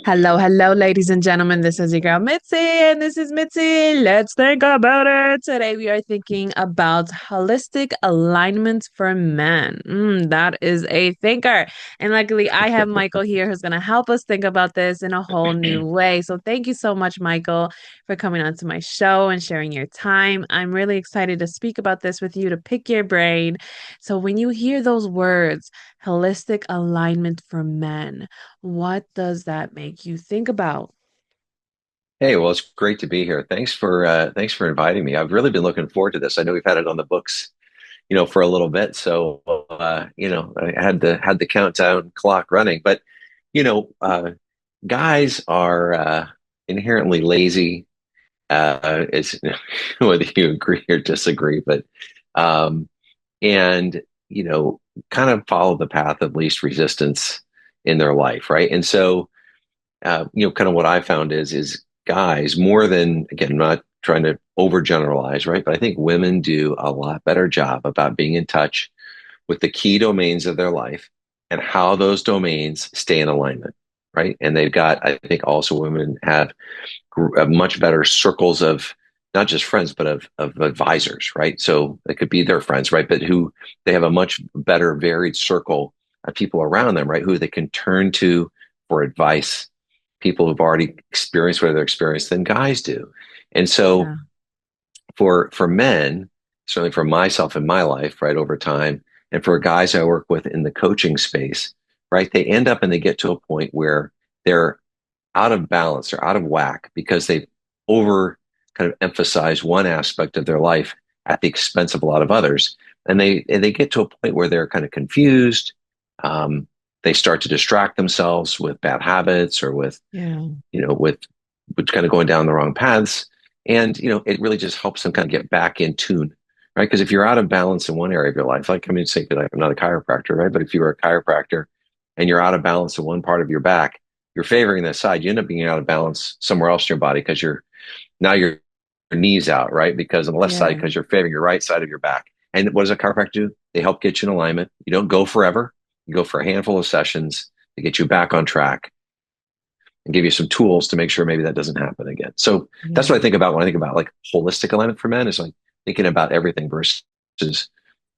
Hello, hello, ladies and gentlemen. This is your girl Mitzi, and this is Mitzi. Let's think about it. Today, we are thinking about holistic alignment for men. That is a thinker. And luckily, I have Michael here who's going to help us think about this in a whole new way. So, thank you so much, Michael, for coming onto my show and sharing your time. I'm really excited to speak about this with you, to pick your brain. So, when you hear those words, holistic alignment for men, what does that make you think about? Hey, well, it's great to be here. Thanks for inviting me. I've really been looking forward to this. I know we've had it on the books, for a little bit. So, I had the countdown clock running. But, you know, uh, guys are inherently lazy. It's whether you agree or disagree, but um, and kind of follow the path of least resistance in their life, right? And so kind of what I found is guys more than again, I'm not trying to overgeneralize, right? But I think women do a lot better job about being in touch with the key domains of their life and how those domains stay in alignment, right? And they've got, I think, also women have much better circles of not just friends, but of advisors, right? So it could be their friends, right? But who they have a much better varied circle of people around them, right? Who they can turn to for advice, people who've already experienced what they're experienced than guys do. And so Yeah. for men, certainly for myself in my life, right, over time, and for guys I work with in the coaching space, right, they end up and they get to a point where they're out of balance or out of whack because they've over kind of emphasized one aspect of their life at the expense of a lot of others. And they get to a point where they're kind of confused. Um, they start to distract themselves with bad habits or with Yeah. you know, with which kind of going down the wrong paths. And, it really just helps them kind of get back in tune, right? Because if you're out of balance in one area of your life, like, I mean, say that I'm not a chiropractor, right? But if you were a chiropractor and you're out of balance in one part of your back, you're favoring that side, you end up being out of balance somewhere else in your body because now your knees out, right? Because on the left side, Yeah. because you're favoring your right side of your back. And what does a chiropractor do? They help get you in alignment. You don't go forever. You go for a handful of sessions to get you back on track and give you some tools to make sure maybe that doesn't happen again. So that's Yeah. what I think about when I think about like holistic alignment for men is like thinking about everything versus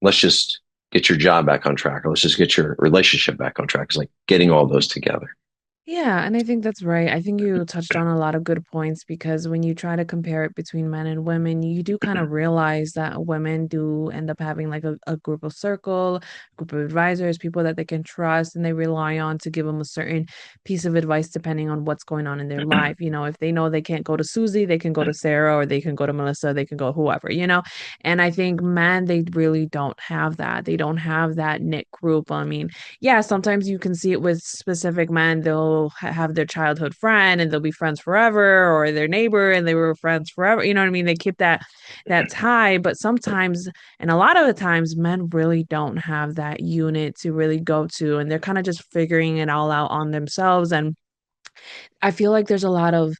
let's just get your job back on track or let's just get your relationship back on track. It's like getting all those together. Yeah, and I think that's right. I think you touched on a lot of good points because when you try to compare it between men and women, you do kind of realize that women do end up having like a group of circle, group of advisors, people that they can trust and they rely on to give them a certain piece of advice depending on what's going on in their life. If they know they can't go to Susie, they can go to Sarah or they can go to Melissa, they can go whoever. And I think men, they really don't have that. They don't have that knit group. I mean, yeah, sometimes you can see it with specific men. They'll have their childhood friend and they'll be friends forever, or their neighbor and they were friends forever. You know what I mean? They keep that tie, but sometimes, and a lot of the times, men really don't have that unit to really go to, and they're kind of just figuring it all out on themselves. And I feel like there's a lot of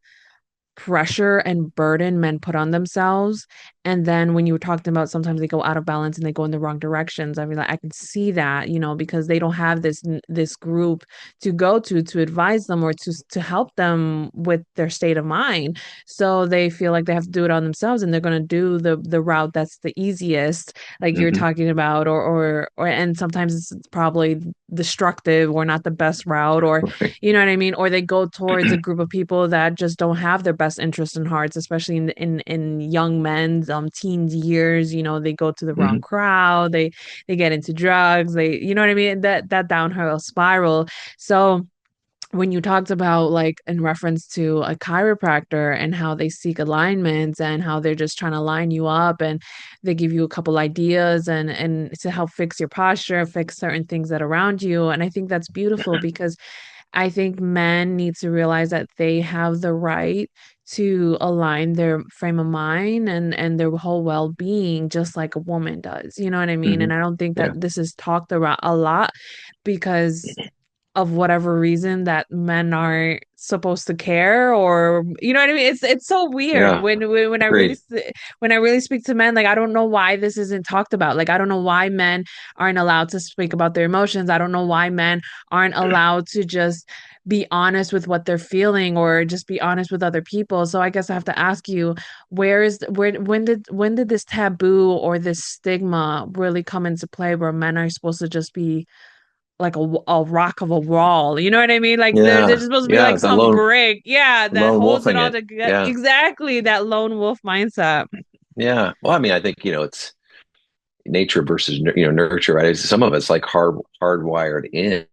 pressure and burden men put on themselves. And then when you were talking about sometimes they go out of balance and they go in the wrong directions, I mean, like, I can see that, because they don't have this group to go to advise them or to help them with their state of mind. So they feel like they have to do it on themselves and they're going to do the route that's the easiest, like you're Mm-hmm. talking about, or and sometimes it's probably destructive or not the best route, or Right. you know what I mean? Or they go towards a group of people that just don't have their best interest in hearts, especially in young men's teens years. They go to the wrong Mm-hmm. crowd. They get into drugs. You know what I mean? That downhill spiral. So when you talked about, like, in reference to a chiropractor and how they seek alignments and how they're just trying to line you up, and they give you a couple ideas and to help fix your posture, fix certain things that around you. And I think that's beautiful because I think men need to realize that they have the right to align their frame of mind and their whole well-being just like a woman does. You know what I mean? Mm-hmm. And I don't think that Yeah. this is talked about a lot because of whatever reason that men aren't supposed to care, or you know what I mean? It's so weird Yeah, when I really agreed. when I really speak to men, like I don't know why this isn't talked about. Like I don't know why men aren't allowed to speak about their emotions. I don't know why men aren't allowed to just be honest with what they're feeling or just be honest with other people. So I guess I have to ask you, where when did this taboo or this stigma really come into play where men are supposed to just be like a rock of a wall. You know what I mean? Like they're Yeah, supposed to be yeah, like some brick. Yeah, that lone holds it wolfing all it. together. Yeah, Exactly, that lone wolf mindset. yeah. Well, I mean, I think it's nature versus nurture, right? Some of it's like hardwired in.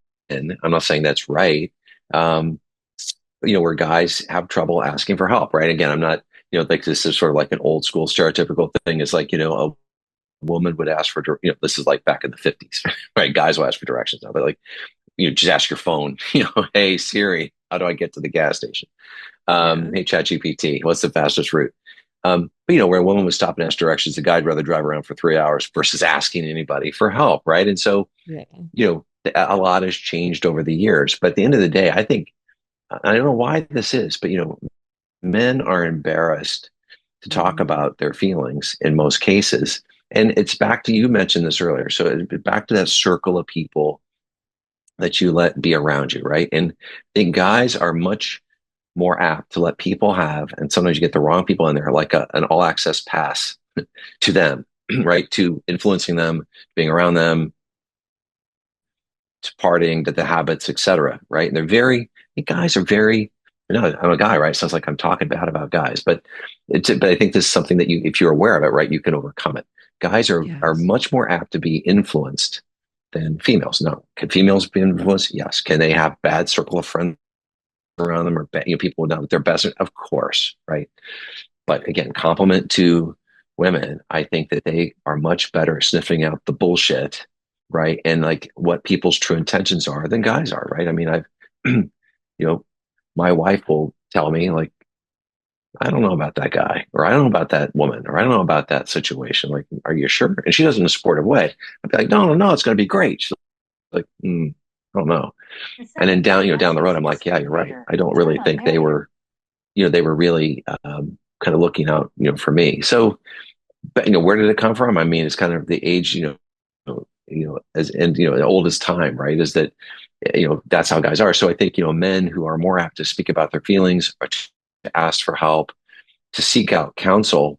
I'm not saying that's right. Um, where guys have trouble asking for help, right? Again, I'm not, like this is sort of like an old school stereotypical thing. It's like, a woman would ask for, this is like back in the 50s, right? Guys will ask for directions now, but like, just ask your phone, hey Siri, how do I get to the gas station? Yeah. Hey ChatGPT, what's the fastest route? But where a woman would stop and ask directions, the guy'd rather drive around for 3 hours versus asking anybody for help, right? And so, Yeah. a lot has changed over the years. But at the end of the day, I think I don't know why this is, but men are embarrassed to talk Mhm. about their feelings in most cases. And it's back to, you mentioned this earlier. So back to that circle of people that you let be around you, right? And I think guys are much more apt to let people have, and sometimes you get the wrong people in there, like an all access pass to them, right? To influencing them, being around them, to partying, to the habits, etc. Right? And they're very, I think guys are very. I'm a guy, right? Sounds like I'm talking bad about guys, but but I think this is something that if you're aware of it, right, you can overcome it. Guys are Yes. much more apt to be influenced than females. No, can females be influenced? Yes. Can they have bad circle of friends around them, or people not with their best? Of course, right? But again, compliment to women, I think that they are much better at sniffing out the bullshit, right? And like what people's true intentions are than guys are, right? I mean, you know, my wife will tell me, like, I don't know about that guy, or I don't know about that woman, or I don't know about that situation. Like, are you sure? And she does it in a supportive way. I'd be like, no, no, no, it's going to be great. She's like, I don't know. And then down the road, I'm like, yeah, you're right. I don't really think they were really kind of looking out, for me. So, but where did it come from? I mean, it's kind of the age, as and the oldest time, right? Is that that's how guys are. So I think men who are more apt to speak about their feelings, or to ask for help, to seek out counsel,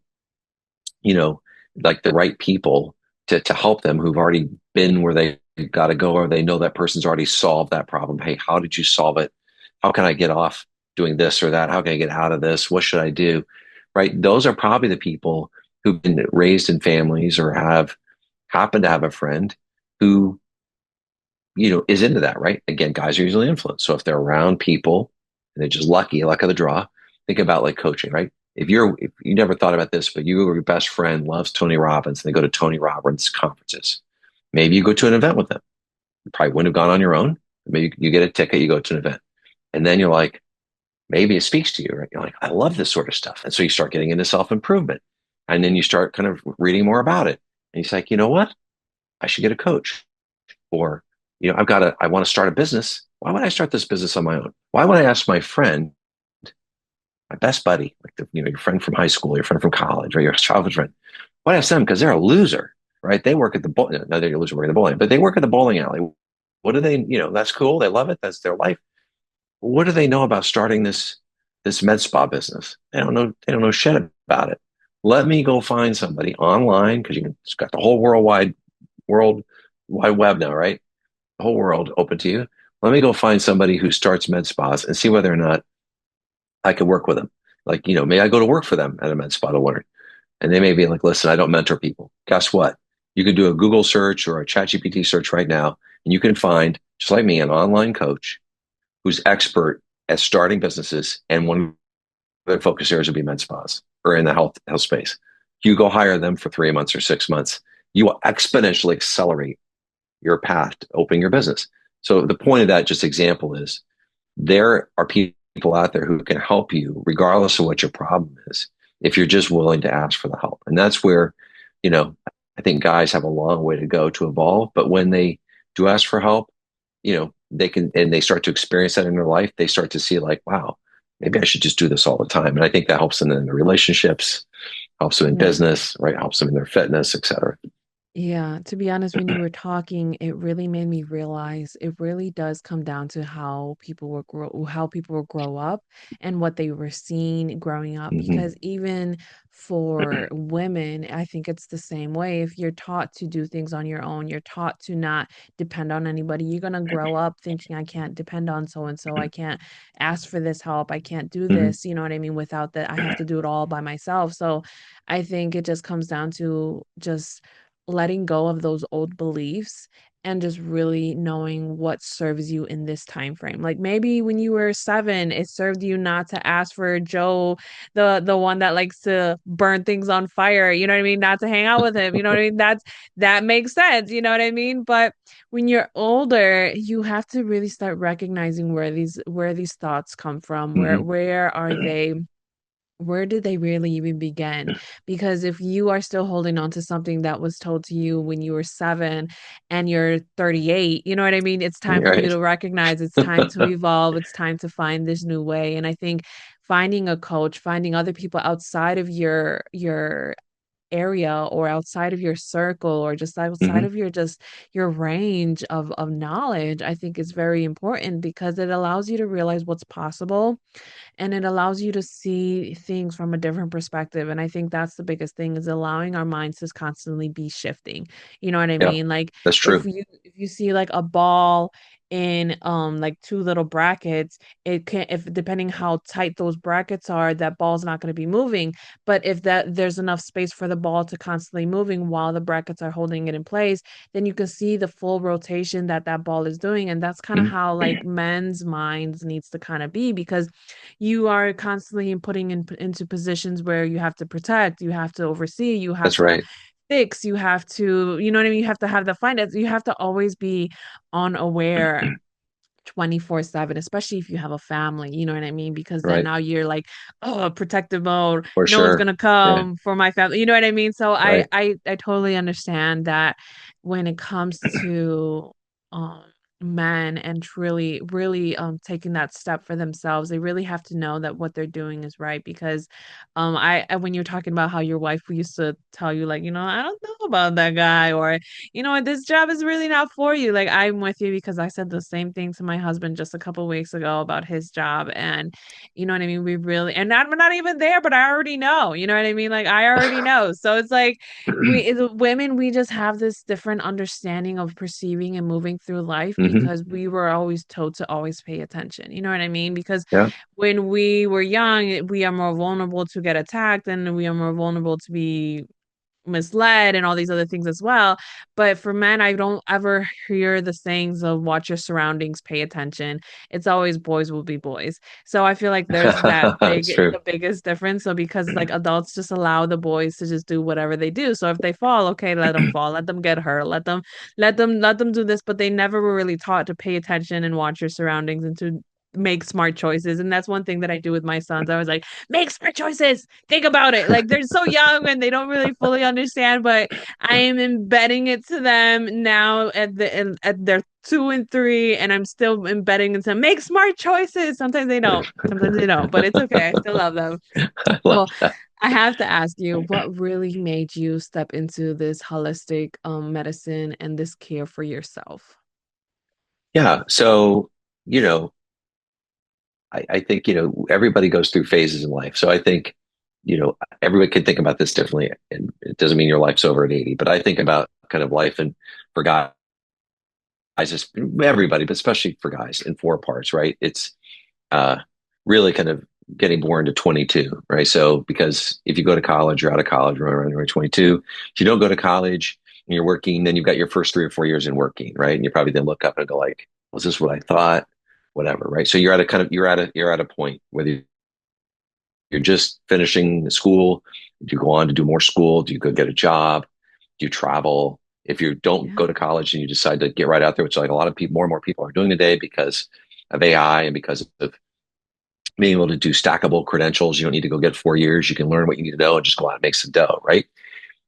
you know, like the right people to help them who've already been where they got to go, or they know that person's already solved that problem. Hey, how did you solve it? How can I get off doing this or that? How can I get out of this? What should I do? Right? Those are probably the people who've been raised in families or have happened to have a friend who, is into that, right? Again, guys are usually influenced. So if they're around people and they're just luck of the draw, think about like coaching, right? If you never thought about this, but you or your best friend loves Tony Robbins and they go to Tony Robbins conferences, maybe you go to an event with them. You probably wouldn't have gone on your own. Maybe you get a ticket, you go to an event, and then you're like, maybe it speaks to you, right? You're like, I love this sort of stuff. And so you start getting into self improvement, and then you start kind of reading more about it. And he's like, you know what? I should get a coach. Or, I want to start a business. Why would I start this business on my own? Why would I ask my friend, my best buddy, like your friend from high school, your friend from college, or your childhood friend? Why ask them? Because they're a loser, right? They work at the no, they're a loser working at the bowling, but they work at the bowling alley. What do they? That's cool. They love it. That's their life. What do they know about starting this med spa business? They don't know. They don't know shit about it. Let me go find somebody online, because it's got the whole world wide web now, right? The whole world open to you. Let me go find somebody who starts med spas and see whether or not I could work with them. Like, may I go to work for them at a med spa to learn? And they may be like, listen, I don't mentor people. Guess what? You can do a Google search or a ChatGPT search right now, and you can find, just like me, an online coach who's expert at starting businesses. And one of their focus areas would be med spas or in the health space. You go hire them for 3 months or 6 months. You will exponentially accelerate your path to opening your business. So the point of that just example is there are people out there who can help you regardless of what your problem is, if you're just willing to ask for the help. And that's where, you know, I think guys have a long way to go to evolve. But when they do ask for help, they can, and they start to experience that in their life, they start to see like, wow, maybe I should just do this all the time. And I think that helps them in their relationships, helps them in Yeah. business, right? Helps them in their fitness, et cetera. Yeah, to be honest, when you were talking, it really made me realize it really does come down to how people will grow up and what they were seeing growing up. Hmm. Because even for women, I think it's the same way. If you're taught to do things on your own, you're taught to not depend on anybody, you're gonna grow up thinking, I can't depend on so and so, I can't ask for this help, I can't do Hmm. this, you know what I mean, without that, I have to do it all by myself. So I think it just comes down to just letting go of those old beliefs and just really knowing what serves you in this time frame. Like maybe when you were 7, it served you not to ask for Joe, the one that likes to burn things on fire, you know what I mean? Not to hang out with him, you know what I mean? That makes sense, you know what I mean? But when you're older, you have to really start recognizing where these thoughts come from. Where Hmm. where are they? Where did they really even begin? Because if you are still holding on to something that was told to you when you were 7 and you're 38, you know what I mean? It's time for you Right. to recognize it's time to evolve. It's time to find this new way. And I think finding a coach, finding other people outside of your area or outside of your circle or just outside Hmm. of your range of knowledge, I think is very important because it allows you to realize what's possible and it allows you to see things from a different perspective. And I think that's the biggest thing is allowing our minds to constantly be shifting. You know what I Yeah, mean? Like that's if true. you see like a ball in like two little brackets, it can, if depending how tight those brackets are, that ball's not going to be moving. But if that there's enough space for the ball to constantly moving while the brackets are holding it in place, then you can see the full rotation that that ball is doing. And that's kind of Mhm. how like men's minds needs to kind of be because you are constantly putting into positions where you have to protect, you have to oversee, you have That's to right. fix, you have to, you know what I mean? You have to have the finance, you have to always be unaware 24/7, especially if you have a family, you know what I mean? Because then Right. now you're like, oh, protective mode. For No one's sure. gonna Yeah. come for my family. You know what I mean? So I Right. I I totally understand that when it comes to um men and really taking that step for themselves, they really have to know that what they're doing is right because when you're talking about how your wife used to tell you like, I don't know about that guy or what, this job is really not for you. Like, I'm with you because I said the same thing to my husband just a couple weeks ago about his job. And you know what I mean? I'm not even there, but I already know, you know what I mean? Like, I already know. So it's like, women, we just have this different understanding of perceiving and moving through life Hmm. because we were always told to always pay attention. You know what I mean? Because Yeah. when we were young, we are more vulnerable to get attacked and we are more vulnerable to be misled and all these other things as well. But for men, I don't ever hear the sayings of watch your surroundings, pay attention. It's always boys will be boys. So I feel like there's That's true. the biggest difference. So because like adults just allow the boys to just do whatever they do. So if they fall, okay, let them fall, let them get hurt, let them do this, but they never were really taught to pay attention and watch your surroundings and to make smart choices. And that's one thing that I do with my sons. I was like, make smart choices. Think about it. Like they're so young and they don't really fully understand, but I am embedding it to them now at their 2 and 3, and I'm still embedding it to them. Make smart choices. Sometimes they don't. Sometimes they don't, but it's okay. I still love them. I love Well, that. I have to ask you, what really made you step into this holistic medicine and this care for yourself? Yeah. So, you know, I think, everybody goes through phases in life. So I think, everybody can think about this differently. And it doesn't mean your life's over at 80, but I think about kind of life and for guys, just everybody, but especially for guys in 4 parts, right? It's uh, really kind of getting born to 22, right? So because if you go to college, you're out of college around when you're 22. If you don't go to college and you're working, then you've got your first 3 or 4 years in working, right? And you probably then look up and go like, was this what I thought? Whatever, right? So you're at a kind of you're at a point whether you're just finishing school, do you go on to do more school? Do you go get a job? Do you travel? If you don't Yeah. go to college and you decide to get right out there, which like a lot of people, more and more people are doing today because of AI and because of being able to do stackable credentials. You don't need to go get 4 years. You can learn what you need to know and just go out and make some dough, right?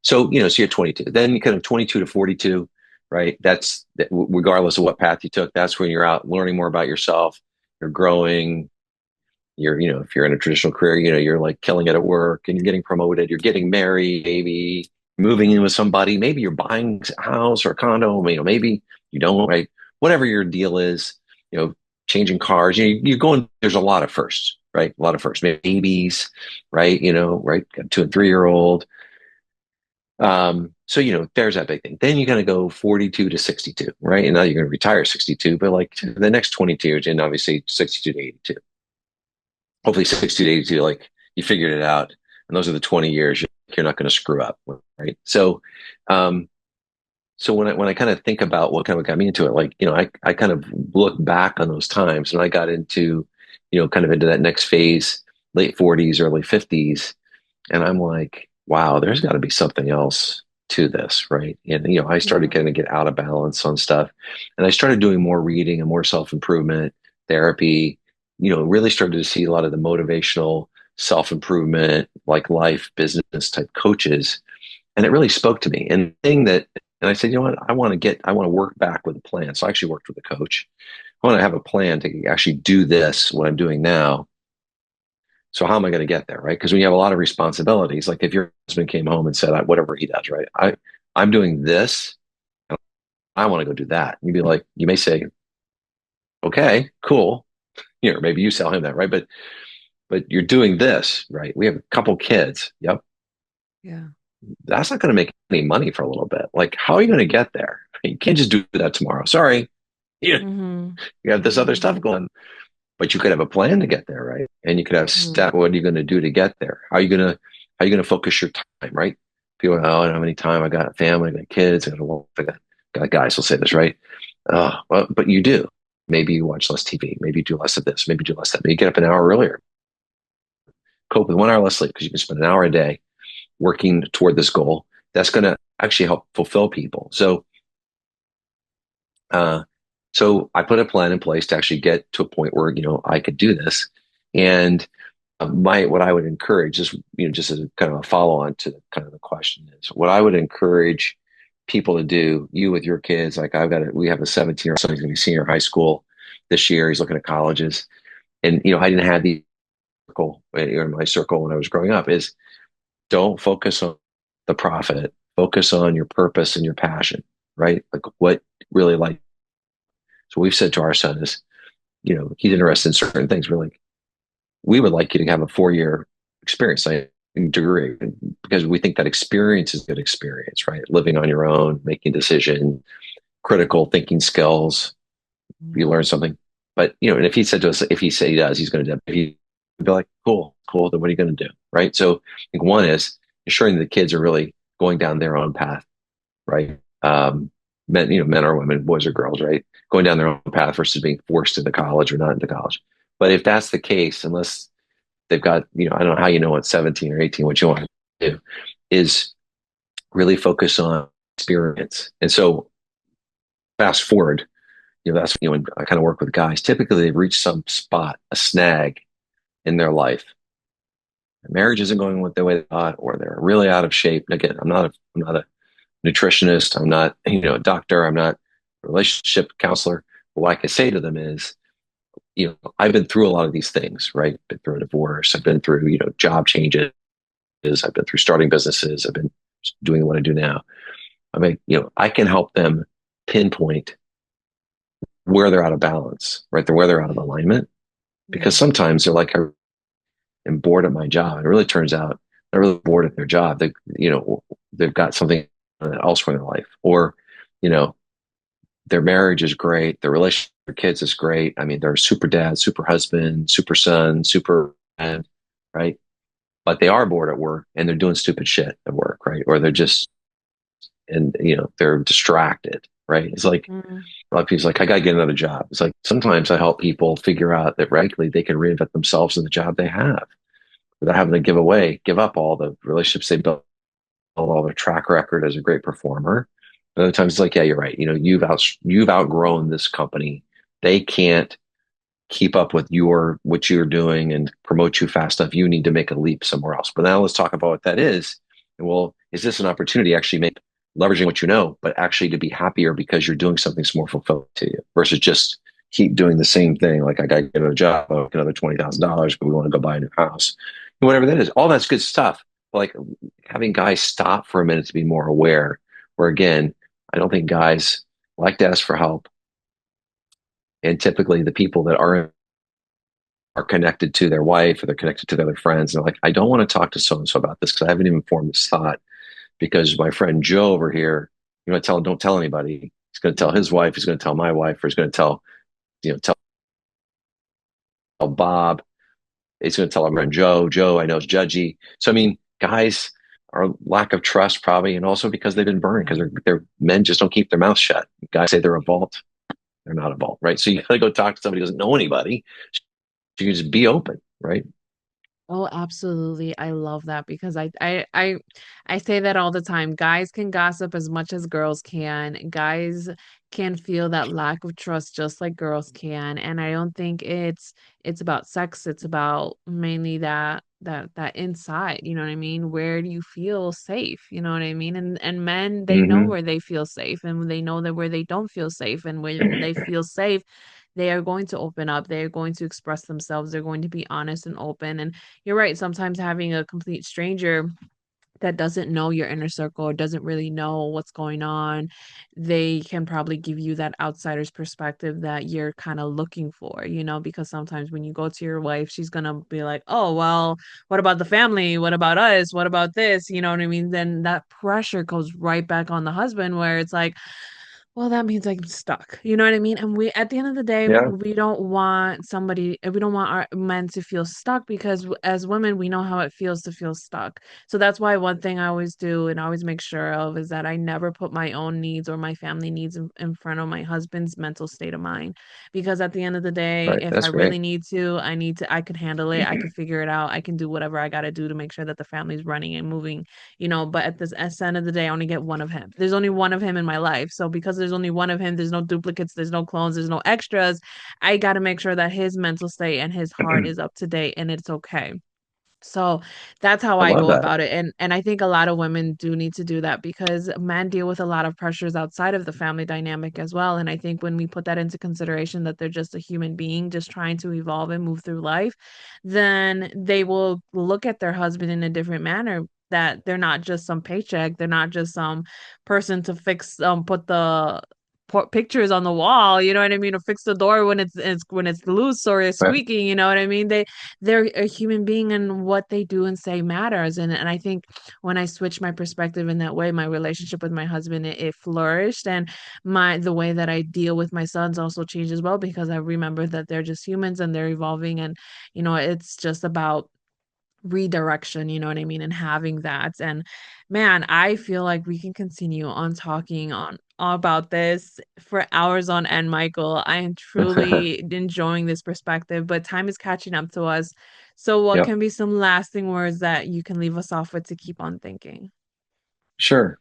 So, so you're 22. Then you kind of 22 to 42, right? That's regardless of what path you took, that's when you're out learning more about yourself, you're growing, if you're in a traditional career, you're like killing it at work and you're getting promoted, you're getting married, maybe moving in with somebody, maybe you're buying a house or a condo, maybe you don't, right? Whatever your deal is, changing cars, you're going, there's a lot of firsts, right? A lot of firsts, maybe babies, right? Right? Got 2 and 3-year-old. So there's that big thing. Then you're gonna go 42 to 62, right? And now you're gonna retire 62, but like the next 22 years, and obviously 62 to 82. Hopefully 60 to 82, like you figured it out. And those are the 20 years you're not going to screw up, right? Um, so when I kind of think about what kind of got me into it, like, I kind of look back on those times and I got into, kind of into that next phase, late 40s, early 50s. And I'm like, wow, there's got to be something else to this, right? And, I started Yeah. kind of get out of balance on stuff. And I started doing more reading and more self-improvement therapy, really started to see a lot of the motivational self-improvement, like life business type coaches. And it really spoke to me. And I said, you know what, I want to work back with a plan. So I actually worked with a coach. I want to have a plan to actually do this, what I'm doing now. So how am I going to get there, right? Because when you have a lot of responsibilities, like if your husband came home and said, whatever he does, right? I'm doing this, and I want to go do that. You'd be like, you may say, okay, cool. Maybe you sell him that, right? But you're doing this, right? We have a couple kids. Yep. Yeah. That's not going to make any money for a little bit. Like, how are you going to get there? You can't just do that tomorrow. Sorry. You, Mm-hmm. you have this other Mm-hmm. stuff going, but you could have a plan to get there, right? And you could have Mm-hmm. what are you going to do to get there? How are you going to focus your time, right? People, oh, I don't have any time. I got a family, I got kids, I got a wife, got guys will say this, right? Well, but you do. Maybe you watch less TV. Maybe you do less of this. Maybe you do less of that. Maybe you get up an hour earlier. Cope with 1 hour less sleep because you can spend an hour a day working toward this goal. That's going to actually help fulfill people. Uh, so I put a plan in place to actually get to a point where I could do this. And my what I would encourage is just as a kind of a follow on to kind of the question is what I would encourage people to do. You with your kids, like we have a 17-year-old son. He's going to be senior high school this year. He's looking at colleges, and I didn't have the circle in my circle when I was growing up. Is don't focus on the profit. Focus on your purpose and your passion. Right, like what really like. So we've said to our son is, he's interested in certain things. We're like, we would like you to have a 4-year experience, like degree, because we think that experience is good experience, right? Living on your own, making decision, critical thinking skills. You learn something. But and if he said to us, if he say he does, he's going to do. He'd be like, cool, cool. Then what are you going to do, right? So I think one is ensuring the kids are really going down their own path, right? Men or women, boys or girls, right? Going down their own path versus being forced into college or not into college. But if that's the case, unless they've got, I don't know how at 17 or 18 what you want to do, is really focus on experience. And so fast forward, that's, when I kind of work with guys, typically they've reached some spot, a snag in their life. Their marriage isn't going the way they thought, or they're really out of shape. And again, I'm not a nutritionist. I'm not, a doctor. I'm not a relationship counselor. But what I can say to them is, I've been through a lot of these things, right? Been through a divorce. I've been through, job changes. I've been through starting businesses. I've been doing what I do now. I mean, I can help them pinpoint where they're out of balance, right? Where they're out of alignment. Because Yeah. sometimes they're like, I'm bored at my job. And it really turns out they're really bored at their job. They've got something elsewhere in their life. Or, you know, their marriage is great. Their relationship with their kids is great. I mean, they're a super dad, super husband, super son, super dad, right? But they are bored at work and they're doing stupid shit at work, right? Or they're just, and they're distracted, right? It's like Mm. a lot of people's like, I got to get another job. It's like sometimes I help people figure out that regularly they can reinvent themselves in the job they have without having to give up all the relationships they built, all their track record as a great performer. But other times it's like, yeah, you're right. You've outgrown this company. They can't keep up with what you're doing and promote you fast enough. You need to make a leap somewhere else. But now let's talk about what that is. And well, is this an opportunity to actually make leveraging what you know, but actually to be happier because you're doing something that's more fulfilling to you versus just keep doing the same thing. Like I got to get a job, I'll get another $20,000, but we want to go buy a new house, whatever that is. All that's good stuff. Like having guys stop for a minute to be more aware. Where again, I don't think guys like to ask for help, and typically the people that are connected to their wife or they're connected to their other friends, and they're like, I don't want to talk to so and so about this because I haven't even formed this thought because my friend Joe over here, you know, tell him don't tell anybody. He's going to tell his wife. He's going to tell my wife. Or he's going to tell tell Bob. He's going to tell our friend Joe. Joe, I know is judgy. So I mean, guys are lack of trust probably, and also because they've been burned because they're men just don't keep their mouth shut. Guys say they're a vault. They're not a vault, right? So you got to go talk to somebody who doesn't know anybody. So you can just be open, right? Oh, absolutely. I love that because I say that all the time. Guys can gossip as much as girls can. Guys can feel that lack of trust just like girls can. And I don't think it's about sex. It's about mainly that inside, you know what I mean? Where do you feel safe? You know what I mean? And men, they know Mm-hmm. where they feel safe and they know that where they don't feel safe. And when they feel safe, they are going to open up. They are going to express themselves. They're going to be honest and open. And you're right. Sometimes having a complete stranger that doesn't know your inner circle or doesn't really know what's going on, they can probably give you that outsider's perspective that you're kind of looking for, because sometimes when you go to your wife, she's going to be like, oh, well, what about the family? What about us? What about this? You know what I mean? Then that pressure goes right back on the husband where it's like, well, that means I'm stuck. You know what I mean? And at the end of the day, Yeah, we don't want our men to feel stuck because as women, we know how it feels to feel stuck. So that's why one thing I always do and I always make sure of is that I never put my own needs or my family needs in front of my husband's mental state of mind. Because at the end of the day, right. if I That's really great. I could handle it. I could figure it out. I can do whatever I got to do to make sure that the family's running and moving, but at the end of the day, I only get one of him. There's only one of him in my life. So because there's only one of him, there's no duplicates, there's no clones, there's no extras. I got to make sure that his mental state and his heart is up to date and it's okay. So that's how I I love go that. about it. And I think a lot of women do need to do that because men deal with a lot of pressures outside of the family dynamic as well. And I think when we put that into consideration that they're just a human being just trying to evolve and move through life, then they will look at their husband in a different manner. That they're not just some paycheck, they're not just some person to put the pictures on the wall, you know what I mean, or fix the door when it's loose or it's Right. squeaking, you know what I mean. They're a human being and what they do and say matters. And I think when I switched my perspective in that way, my relationship with my husband it flourished and the way that I deal with my sons also changed as well because I remember that they're just humans and they're evolving and it's just about redirection, you know what I mean, and having that. And man, I feel like we can continue on talking on about this for hours on end, Michael. I am truly enjoying this perspective, but time is catching up to us. So what Yep. can be some lasting words that you can leave us off with to keep on thinking? Sure.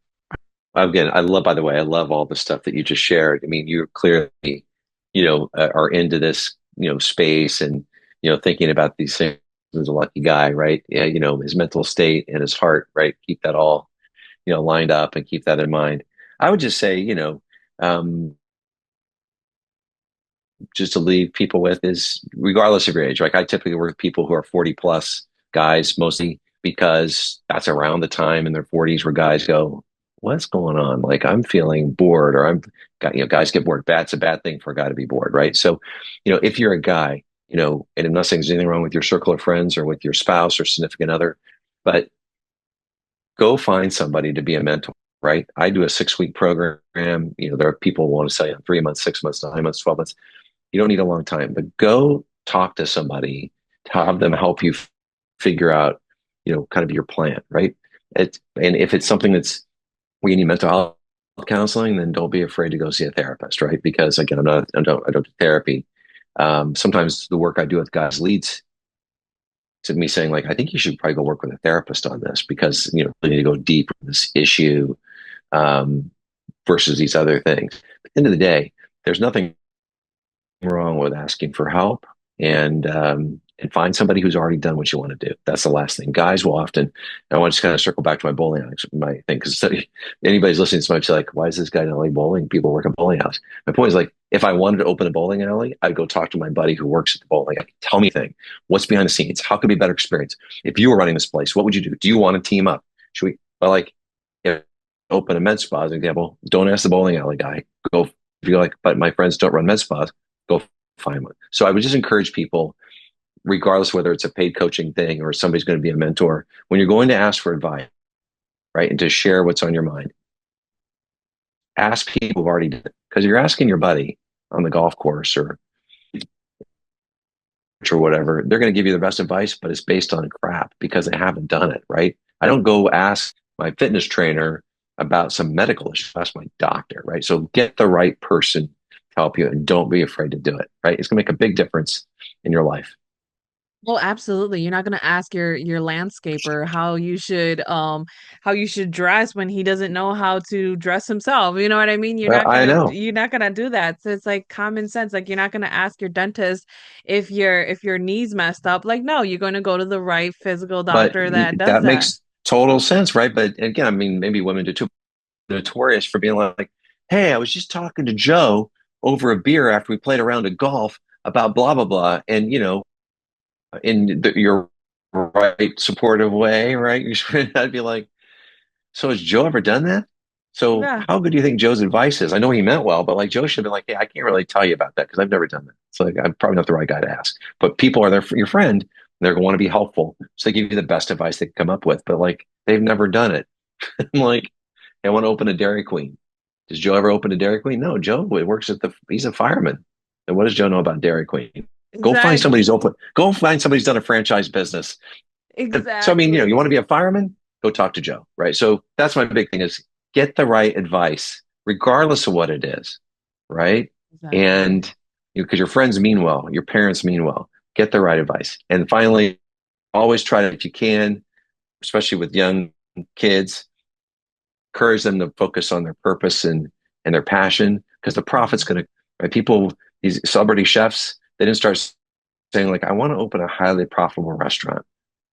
Again, by the way, I love all the stuff that you just shared. I mean, you clearly, are into this, space and, thinking about these things as a lucky guy, right? Yeah, his mental state and his heart, right? Keep that all, lined up and keep that in mind. I would just say, um, just to leave people with is regardless of your age. Like I typically work with people who are 40 plus guys, mostly because that's around the time in their 40s where guys go, what's going on? Like I'm feeling bored or guys get bored. That's a bad thing for a guy to be bored, right? So, if you're a guy, and I'm not saying there's anything wrong with your circle of friends or with your spouse or significant other, but go find somebody to be a mentor, right? I do a 6 week program. There are people who want to say 3 months, 6 months, 9 months, 12 months. You don't need a long time, but go talk to somebody to have them help you figure out, kind of your plan, right? And if it's something that's where you need mental health counseling, then don't be afraid to go see a therapist, right? Because again, I don't do therapy. Sometimes the work I do with guys leads to me saying like, I think you should probably go work with a therapist on this because, you need to go deep in this issue um, versus these other things. At the end of the day, there's nothing wrong with asking for help and find somebody who's already done what you want to do. That's the last thing. Guys will often, I want to just kind of circle back to my bowling alley, my thing, because anybody's listening to this might be like, why is this guy not like bowling? People work at bowling house. My point is like, if I wanted to open a bowling alley, I'd go talk to my buddy who works at the bowling. Like, tell me thing. What's behind the scenes? How could be a better experience? If you were running this place, what would you do? Do you want to team up? Should we, well, like, if open a med spa as an example, don't ask the bowling alley guy. Go, if you're like, but my friends don't run med spas, go find one. So I would just encourage people, regardless whether it's a paid coaching thing or somebody's going to be a mentor, when you're going to ask for advice, right, and to share what's on your mind, ask people who've already done it. Because you're asking your buddy on the golf course or whatever, they're going to give you the best advice, but it's based on crap because they haven't done it, right? I don't go ask my fitness trainer about some medical issue. Ask my doctor, right? So get the right person to help you and don't be afraid to do it, right? It's going to make a big difference in your life. Well, absolutely. You're not going to ask your landscaper how you should dress when he doesn't know how to dress himself. You know what I mean? I know, You're not going to do that. So it's like common sense. Like you're not going to ask your dentist if your knees messed up. Like no, you're going to go to the right physical but doctor that does that that. makes total sense, right? But again, I mean, maybe women do too. Notorious for being like, "Hey, I was just talking to Joe over a beer after we played a round of golf about blah blah blah," and in your right supportive way, right? You should, I'd be like, "So has Joe ever done that? So Yeah, how good do you think Joe's advice is? I know he meant well, but like Joe should have been like, hey, I can't really tell you about that because I've never done that. It's like I'm probably not the right guy to ask. But people are there for your friend. They're going to want to be helpful, so they give you the best advice they can come up with. But like they've never done it. I'm like, I want to open a Dairy Queen. Does Joe ever open a Dairy Queen? No, Joe works at he's a fireman. And what does Joe know about Dairy Queen? Go find somebody who's exactly. open. Go find somebody who's done a franchise business. So I mean, you Exactly. want to be a fireman? Go talk to Joe, right? So that's my big thing is get the right advice, regardless of what it is, right? Exactly. And because your friends mean well, your parents mean well, get the right advice. And finally, always try to, if you can, especially with young kids, encourage them to focus on their purpose and their passion because the profit's Mhm. going to, right? People, these celebrity chefs, they didn't start saying like, I want to open a highly profitable restaurant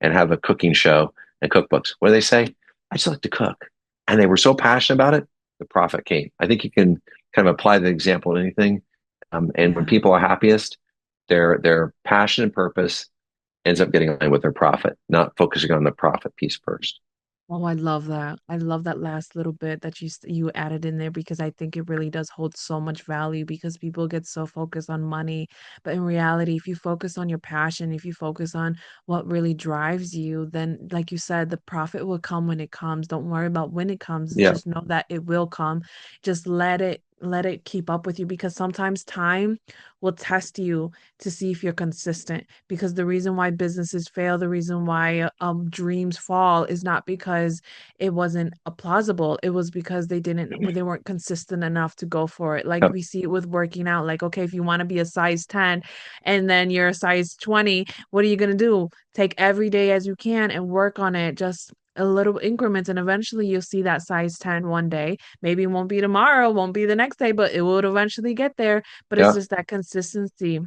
and have a cooking show and cookbooks. What do they say? I just like to cook. And they were so passionate about it, the profit came. I think you can kind of apply the example to anything. And when Yeah. people are happiest, their passion and purpose ends up getting aligned with their profit, not focusing on the profit piece first. Oh, I love that. I love that last little bit that you added in there because I think it really does hold so much value because people get so focused on money. But in reality, if you focus on your passion, if you focus on what really drives you, then like you said, the profit will come when it comes. Don't worry about when it comes. Yeah. Just know that it will come. Just let it keep up with you because sometimes time will test you to see if you're consistent because the reason why businesses fail, the reason why dreams fall is not because it wasn't a plausible. It was because they weren't consistent enough to go for it. Like Yep. we see it with working out. Like, okay, if you want to be a size 10 and then you're a size 20, what are you gonna do? Take every day as you can and work on it just a little increments and eventually you'll see that size 10 one day. Maybe it won't be tomorrow, won't be the next day, but it will eventually get there. But it's Yeah. just that consistency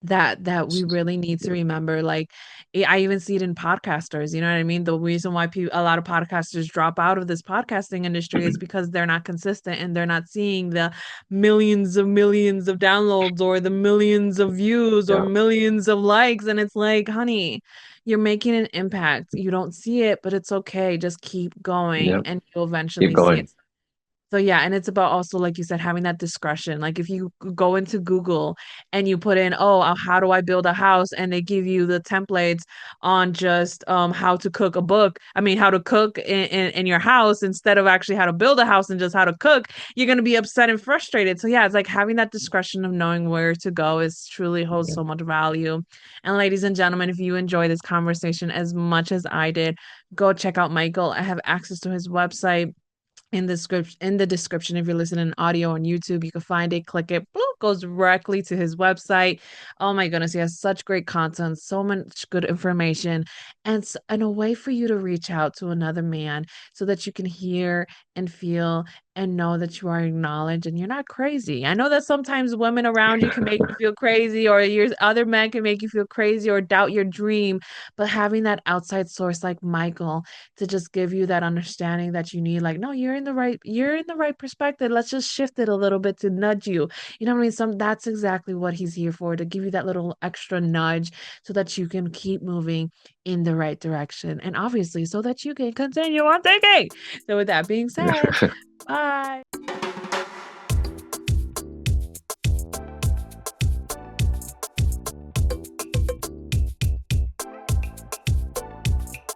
that we really need to remember. Like I even see it in podcasters, you know what I mean? The reason why a lot of podcasters drop out of this podcasting industry is because they're not consistent and they're not seeing the millions of downloads or the millions of views or Yeah. millions of likes, and it's like, honey, you're making an impact. You don't see it, but it's okay, just keep going Yeah. and you'll Keep eventually see it. going. So yeah, and it's about also, like you said, having that discretion. Like if you go into Google and you put in, oh, how do I build a house? And they give you the templates on just how to cook a book. I mean, how to cook in your house instead of actually how to build a house and just how to cook, you're gonna be upset and frustrated. So yeah, it's like having that discretion of knowing where to go is truly holds Yeah. so much value. And ladies and gentlemen, if you enjoy this conversation as much as I did, go check out Michael. I have access to his website in the description. If you're listening in audio on YouTube, you can find it, click it, bloop, goes directly to his website. Oh my goodness, he has such great content, so much good information, and a way for you to reach out to another man so that you can hear and feel and know that you are acknowledged and you're not crazy. I know that sometimes women around you can make you feel crazy, or your other men can make you feel crazy or doubt your dream, but having that outside source like Michael to just give you that understanding that you need, like, no, you're in the right perspective. Let's just shift it a little bit to nudge you. You know what I mean? That's exactly what he's here for, to give you that little extra nudge so that you can keep moving in the right direction. And obviously so that you can continue on thinking. So with that being said, bye.